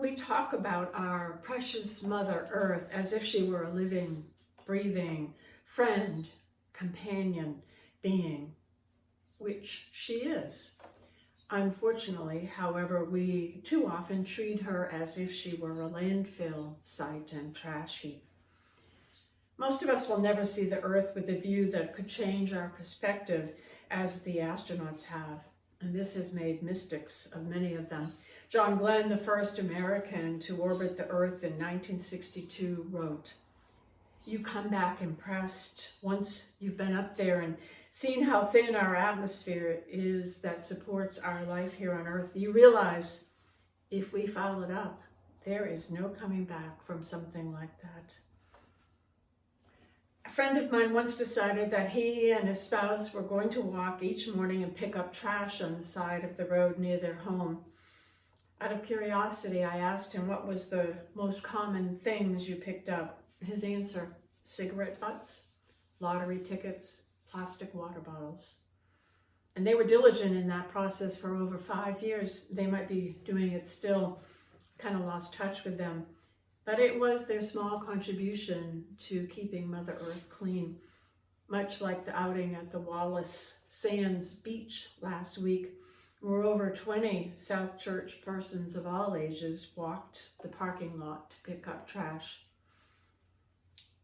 We talk about our precious Mother Earth as if she were a living, breathing friend, companion, being, which she is. Unfortunately, however, we too often treat her as if she were a landfill site and trash heap. Most of us will never see the Earth with a view that could change our perspective as the astronauts have, and this has made mystics of many of them. John Glenn, the first American to orbit the Earth in 1962, wrote, "You come back impressed once you've been up there and seen how thin our atmosphere is that supports our life here on Earth. You realize if we foul it up, there is no coming back from something like that." A friend of mine once decided that he and his spouse were going to walk each morning and pick up trash on the side of the road near their home. Out of curiosity, I asked him what was the most common things you picked up. His answer: cigarette butts, lottery tickets, plastic water bottles. And they were diligent in that process for over 5 years. They might be doing it still, kind of lost touch with them. But it was their small contribution to keeping Mother Earth clean. Much like the outing at the Wallace Sands Beach last week, where over 20 South Church persons of all ages walked the parking lot to pick up trash.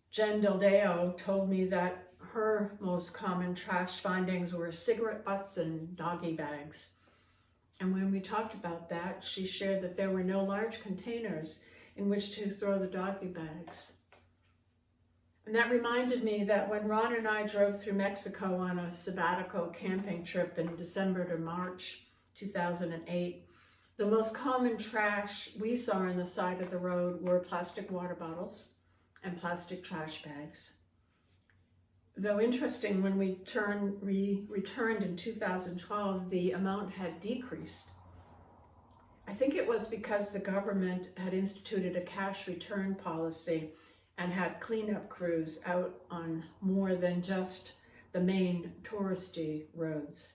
Jen Deldeo told me that her most common trash findings were cigarette butts and doggy bags. And when we talked about that, she shared that there were no large containers in which to throw the doggy bags. And that reminded me that when Ron and I drove through Mexico on a sabbatical camping trip in December to March 2008, the most common trash we saw on the side of the road were plastic water bottles and plastic trash bags. Though interesting, when we returned in 2012, the amount had decreased. I think it was because the government had instituted a cash return policy and had cleanup crews out on more than just the main touristy roads.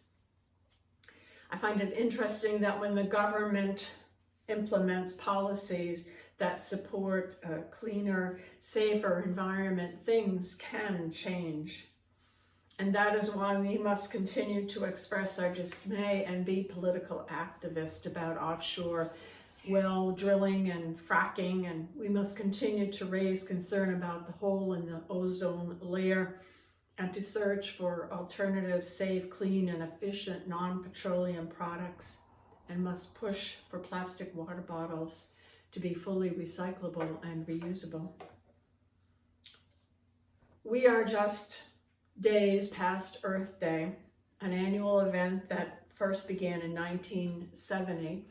I find it interesting that when the government implements policies that support a cleaner, safer environment, things can change. And that is why we must continue to express our dismay and be political activists about offshore well drilling and fracking, and we must continue to raise concern about the hole in the ozone layer and to search for alternative, safe, clean, and efficient non-petroleum products, and must push for plastic water bottles to be fully recyclable and reusable. We are just days past Earth Day, an annual event that first began in 1970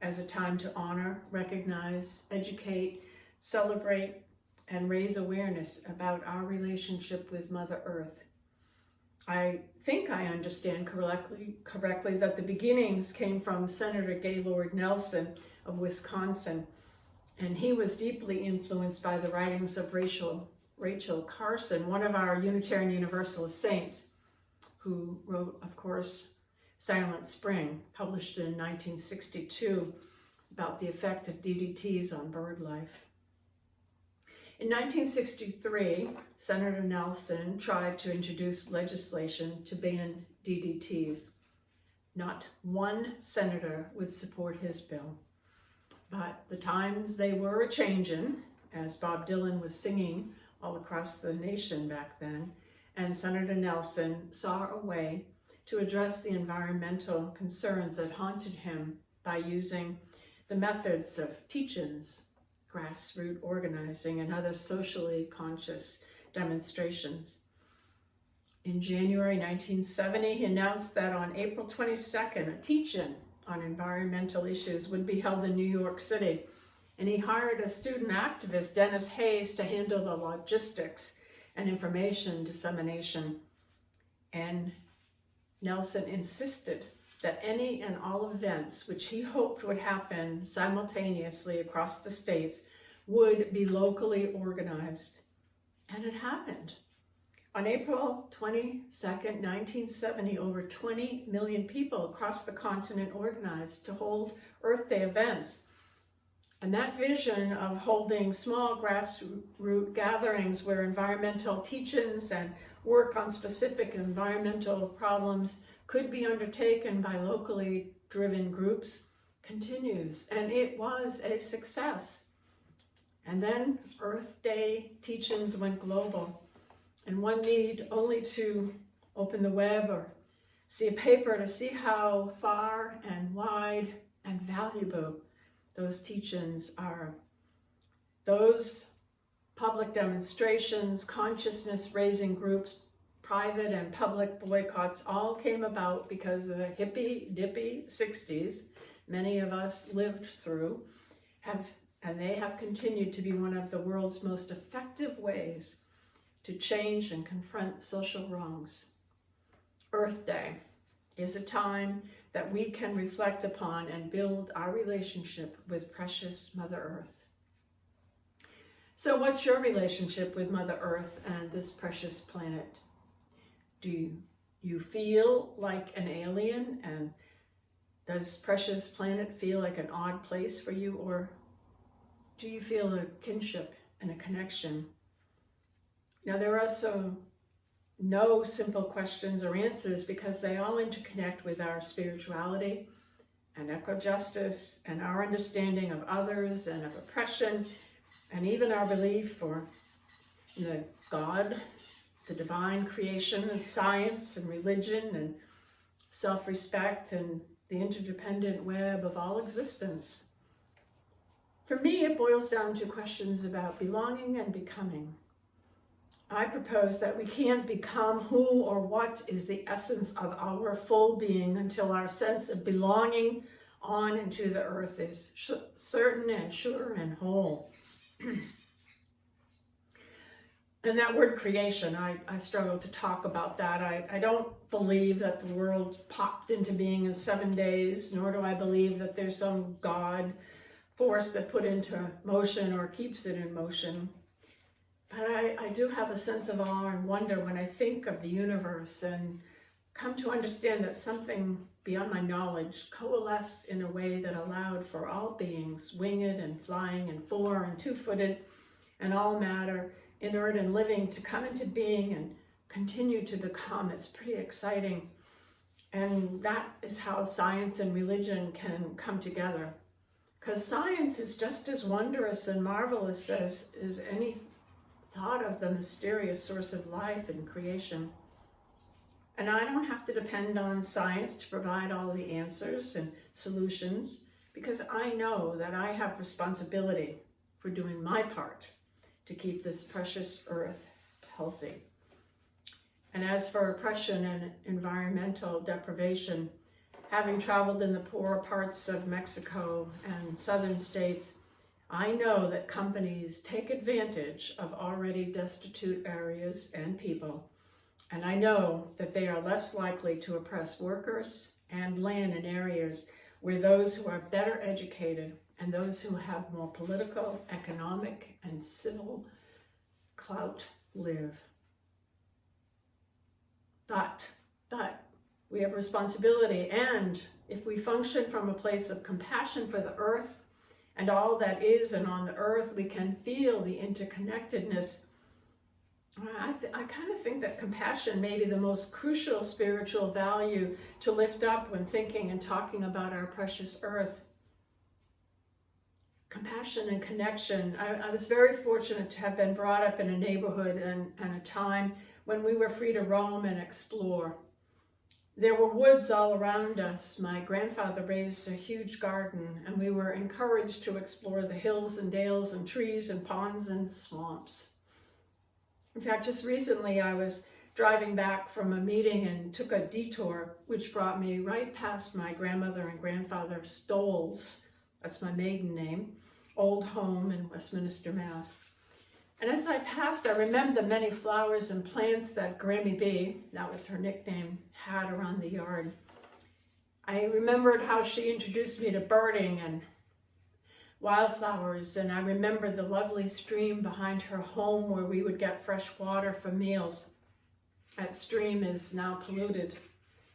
as a time to honor, recognize, educate, celebrate, and raise awareness about our relationship with Mother Earth. I think I understand correctly that the beginnings came from Senator Gaylord Nelson of Wisconsin, and he was deeply influenced by the writings of Rachel Carson, one of our Unitarian Universalist saints, who wrote, of course, Silent Spring, published in 1962, about the effect of DDTs on bird life. In 1963, Senator Nelson tried to introduce legislation to ban DDTs. Not one senator would support his bill. But the times they were a-changin', as Bob Dylan was singing all across the nation back then, and Senator Nelson saw a way to address the environmental concerns that haunted him by using the methods of teach-ins, grassroots organizing, and other socially conscious demonstrations. In January 1970, he announced that on April 22nd, a teach-in on environmental issues would be held in New York City, and he hired a student activist, Dennis Hayes, to handle the logistics and information dissemination. And Nelson insisted that any and all events which he hoped would happen simultaneously across the states would be locally organized. And it happened. On April 22nd, 1970, over 20 million people across the continent organized to hold Earth Day events. And that vision of holding small grassroots gatherings where environmental teach-ins and work on specific environmental problems could be undertaken by locally driven groups continues, and it was a success. And then Earth Day teach-ins went global, and one need only to open the web or see a paper to see how far and wide and valuable those teach-ins are. Those public demonstrations, consciousness-raising groups, private and public boycotts all came about because of the hippy-dippy 60s many of us lived through, and they have continued to be one of the world's most effective ways to change and confront social wrongs. Earth Day is a time that we can reflect upon and build our relationship with precious Mother Earth. So what's your relationship with Mother Earth and this precious planet? Do you feel like an alien, and does precious planet feel like an odd place for you, or do you feel a kinship and a connection? Now, there are also no simple questions or answers because they all interconnect with our spirituality and eco-justice and our understanding of others and of oppression, and even our belief for the God, the divine creation, and science and religion and self-respect and the interdependent web of all existence. For me, it boils down to questions about belonging and becoming. I propose that we can't become who or what is the essence of our full being until our sense of belonging on into the earth is certain and sure and whole. And that word creation, I struggle to talk about that. I don't believe that the world popped into being in 7 days, nor do I believe that there's some God force that put into motion or keeps it in motion. But I do have a sense of awe and wonder when I think of the universe and come to understand that something beyond my knowledge coalesced in a way that allowed for all beings, winged and flying and four and two-footed, and all matter, inert and living, to come into being and continue to become. It's pretty exciting. And that is how science and religion can come together. Because science is just as wondrous and marvelous as any thought of the mysterious source of life and creation. And I don't have to depend on science to provide all the answers and solutions, because I know that I have responsibility for doing my part to keep this precious earth healthy. And as for oppression and environmental deprivation, having traveled in the poorer parts of Mexico and southern states, I know that companies take advantage of already destitute areas and people, and I know that they are less likely to oppress workers and land in areas where those who are better educated and those who have more political, economic, and civil clout live. But we have responsibility, and if we function from a place of compassion for the earth and all that is and on the earth, we can feel the interconnectedness. I kind of think that compassion may be the most crucial spiritual value to lift up when thinking and talking about our precious earth. Compassion and connection. I was very fortunate to have been brought up in a neighborhood and a time when we were free to roam and explore. There were woods all around us. My grandfather raised a huge garden, and we were encouraged to explore the hills and dales and trees and ponds and swamps. In fact, just recently I was driving back from a meeting and took a detour, which brought me right past my grandmother and grandfather Stoll's, that's my maiden name, old home in Westminster, Mass. And as I passed, I remembered the many flowers and plants that Grammy B, that was her nickname, had around the yard. I remembered how she introduced me to birding and wildflowers, and I remembered the lovely stream behind her home where we would get fresh water for meals. That stream is now polluted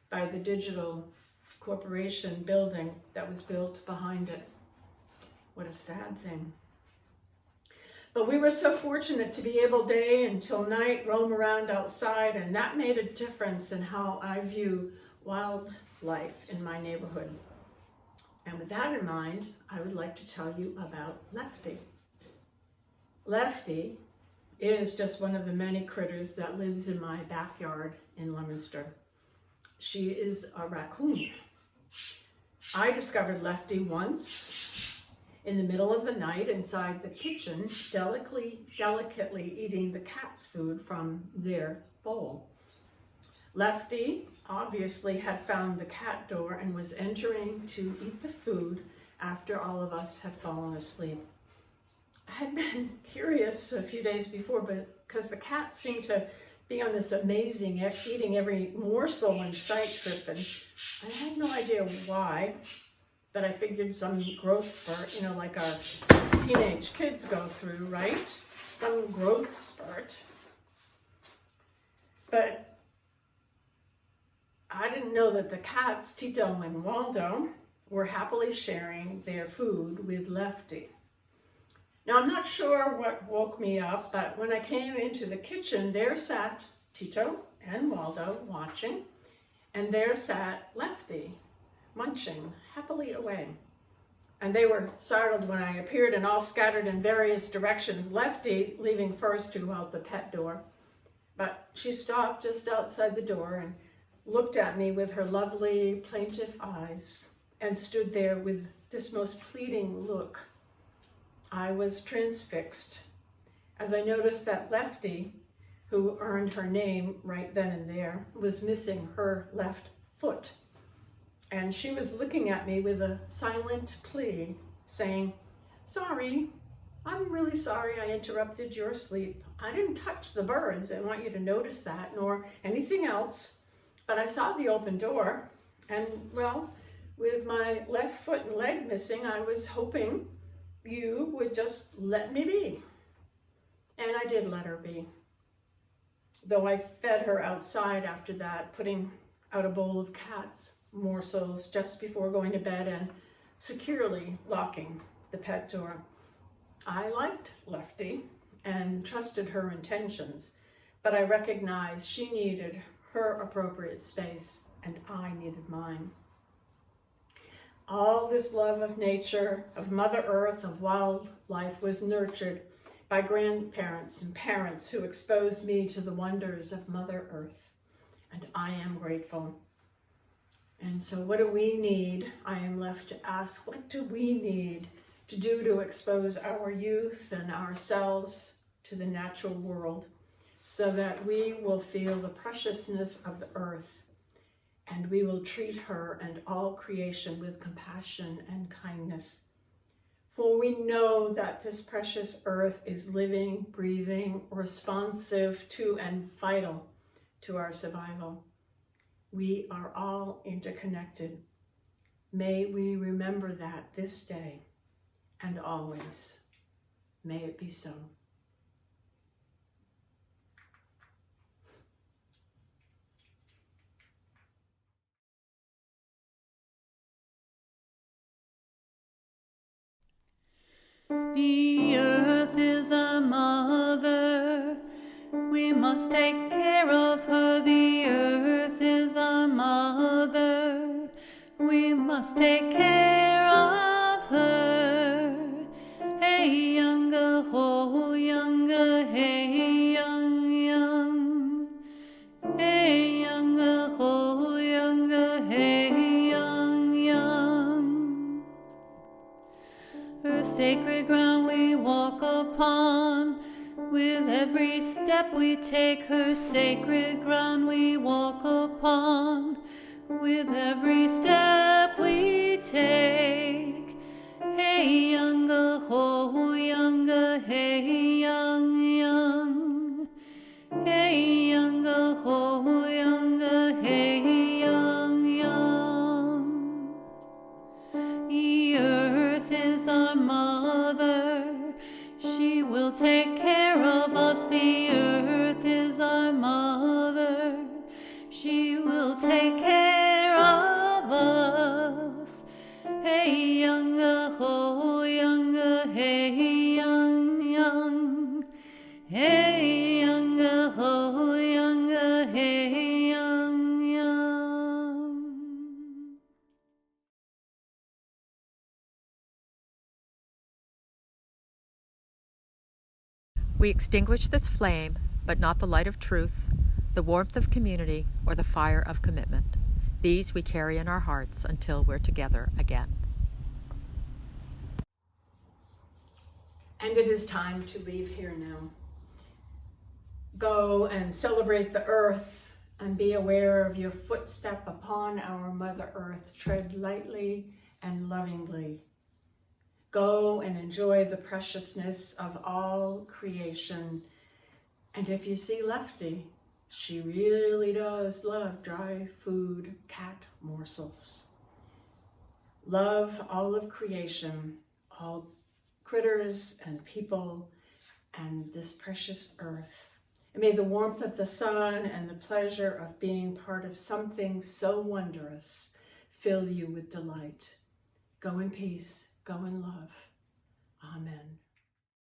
by the digital corporation building that was built behind it. What a sad thing. But we were so fortunate to be able day until night roam around outside, and that made a difference in how I view wildlife in my neighborhood. And with that in mind, I would like to tell you about Lefty. Lefty is just one of the many critters that lives in my backyard in Leominster. She is a raccoon. I discovered Lefty once in the middle of the night inside the kitchen, delicately eating the cat's food from their bowl. Lefty obviously had found the cat door and was entering to eat the food after all of us had fallen asleep. I had been curious a few days before, but because the cat seemed to be on this amazing eating every morsel in sight trip, and I had no idea why, but I figured some growth spurt, like our teenage kids go through, right? Some growth spurt. But I didn't know that the cats, Tito and Waldo, were happily sharing their food with Lefty. Now, I'm not sure what woke me up, but when I came into the kitchen, there sat Tito and Waldo watching, and there sat Lefty munching happily away. And they were startled when I appeared and all scattered in various directions, Lefty leaving first to go out the pet door. But she stopped just outside the door and looked at me with her lovely, plaintive eyes and stood there with this most pleading look. I was transfixed as I noticed that Lefty, who earned her name right then and there, was missing her left foot. And she was looking at me with a silent plea, saying, "Sorry, I'm really sorry I interrupted your sleep. I didn't touch the birds. I want you to notice that, nor anything else. But I saw the open door, and well, with my left foot and leg missing, I was hoping you would just let me be." And I did let her be. Though I fed her outside after that, putting out a bowl of cat's morsels just before going to bed and securely locking the pet door. I liked Lefty and trusted her intentions, but I recognized she needed her appropriate space and I needed mine. All this love of nature, of Mother Earth, of wildlife was nurtured by grandparents and parents who exposed me to the wonders of Mother Earth, and I am grateful. And so what do we need? I am left to ask, what do we need to do to expose our youth and ourselves to the natural world so that we will feel the preciousness of the earth and we will treat her and all creation with compassion and kindness? For we know that this precious earth is living, breathing, responsive to and vital to our survival. We are all interconnected. May we remember that this day and always. May it be so. The earth is our mother, we must take care of her. The earth is our mother, we must take care of her. Hey, younger, ho, younger, hey, young, young. Hey, younger, ho, younger, hey, young, young. Her sacred ground we walk upon, with every step we take. Her sacred ground we walk upon, with every step we take. Hey, younger, ho, younger, hey, young, young. Hey, younger, ho, younger, hey, young, young. The earth is our mother, she will take care of us. The earth is our mother, she will take care of us. Hey, younger, ho, younger. We extinguish this flame, but not the light of truth, the warmth of community, or the fire of commitment. These we carry in our hearts until we're together again. And it is time to leave here now. Go and celebrate the earth and be aware of your footstep upon our Mother Earth. Tread lightly and lovingly. Go and enjoy the preciousness of all creation. And if you see Lefty, she really does love dry food, cat morsels. Love all of creation, all critters and people, and this precious earth. And may the warmth of the sun and the pleasure of being part of something so wondrous fill you with delight. Go in peace, go in love. Amen.